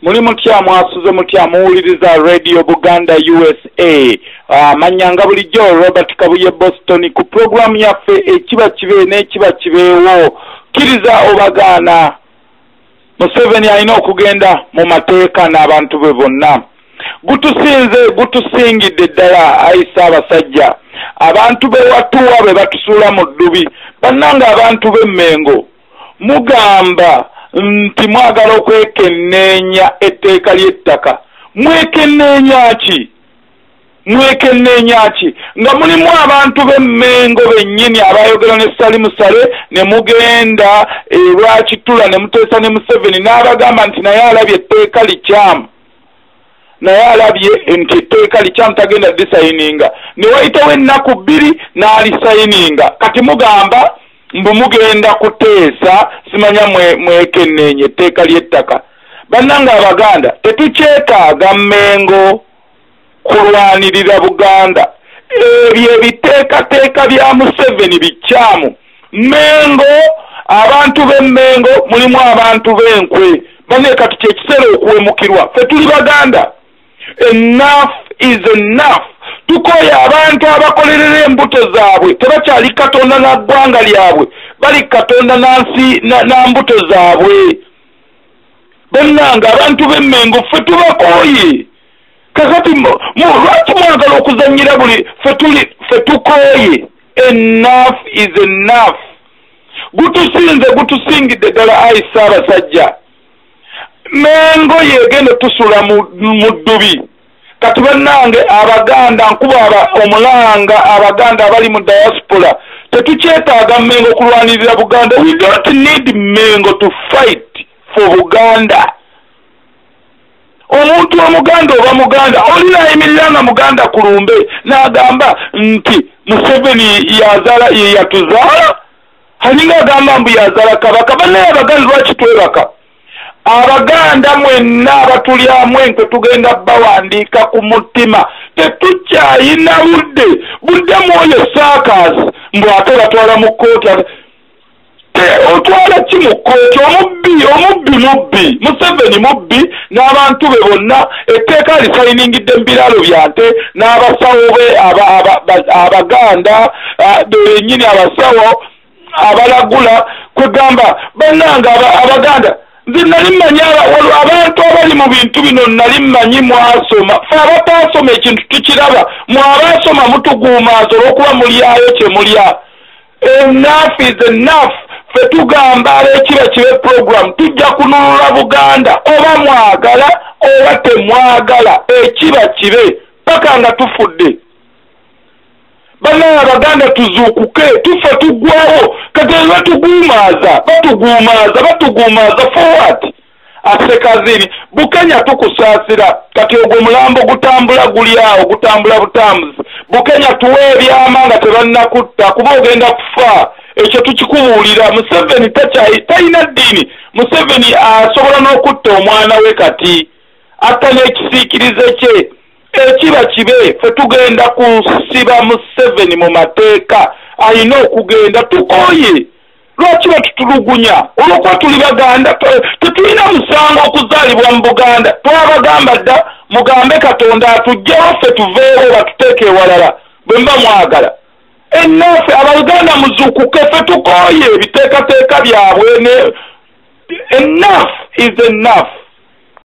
Muli mutya mwasuze mutya muwuliriza Radio Buganda USA. Manyanga bulijjo Robert Kabuye Boston ku program yaffe ekiba kibe n'ekiba kibeewo. Kiriza obagaana Museveni alina okugenda mu mateeka n'abantu be bonna. Gutusingidde ddala ayisa abasajja. Abantu be watuwa be batusuula mu ddubi. Bannanga abantu b'Emmengo. Mugamba nti mwagala okwekenneenya etteeka ly'ettaka. Mwekenneenya ki? Nga mulimu abantu b'Emmengo bennyini abayogera ne Salimu Sale ne mugenda lwakitula ne muteesa ne Museveni n'abagamba nti naye alabye etteeka likyamu. Tagenda disayininga. Ne wayitawo ennaku 2 n'alisayininga. Kati mugamba mbu mugenda kuteesa simanya mwekenneenye etteeka ly'ettaka. Bannanga Abaganda tetukyetaaga Mmengo kulwanirira Buganda. Ebyo ebiteekateeka bya Museveni bikyamu. Mmengo, abantu b'Emmengo mulimu abantu b'enkwe. Bane kati kyekiseera okuwemukirwa. Ffe tuli Baganda. Enough is enough. Tukoya abantu abakolerera embuto zaabwe tebakyali Katonda na ggwanga lyabwe, bali Katonda nansi na mbuto zaabwe. Bannanga abantu b'Emmengo ffe tubakoye. Kakati lwaki mwagala okuzannyira buli ffe tukoye. Enough is enough. Gutusingidde ddala ayisa abasajja. Mmengo yegende tusula mu ddubi. Kati bannange Abaganda nkuba omulanga Abaganda abali mu diaspora tetukyetaaga Mmengo kulwanirira Buganda. We don't need Mmengo to fight for Buganda. Omuntu omuganda oba muganda olina emiranga muganda kulumbe n'agamba nti Museveni yazaala yatuzaala halinga agamba mbu yazaala Kabaka. Bannaye Abaganda lwaki twebaka? Abaganda mwenna abatulyamu enkwe tugenda bawandiika ku mutima. Tetukyayina budde mwoyo saakasi mbu ate batwala mu kkooti. Otwala ki mu kkooti? Omubbi Museveni mubbi n'abantu be bonna. Etteeka lisayiningidde mu biraalo byante n'abasawo be Abaganda bennyini abasawo abalagula kwegamba bannanga Abaganda. Nze nali mmanyi abantu abali mu bintu bino nali mmanyi mwasoma. Ffe abataasoma ekintu tukiraba. Mwe abaasoma mutuguumaaza olw'okuba mulyayo kye mulya. Enough is enough. Ffe tugamba ekiba kibe program tujja kununula Buganda oba mwagala oba temwagala ekiba kibe paka nga tufudde. Bana Abaganda tuzuukuke tufa tuggwawo. Kati batuguumaaza forward. Asekazini Bukenya tukusaasira. Kati ogwo mulambo gutambula guli awo gutambula butambuzi. Bukenya tuwe ebyama nga tebannakutta kuba ogenda kufa. Ekyo tukikubuulira. Museveni talina ddiini. Museveni asobola n'okutta omwana we kati atta n'ekisiikirize kye. Ekiba kibe ffe tugenda kusiba Museveni mu mateeka. Alina okugenda tukoye. Lwaki batutulugunya? Olwokuba tuli Baganda tetulina musango okuzaalibwa mu Buganda. Twabagamba dda mugambe Katonda atugyewo ffe tuveewo batuteeke ewalala bwe mba mwagala. Enough Abaganda muzuukuke ffe tukoye ebiteekateeka byabwe. Enough is enough.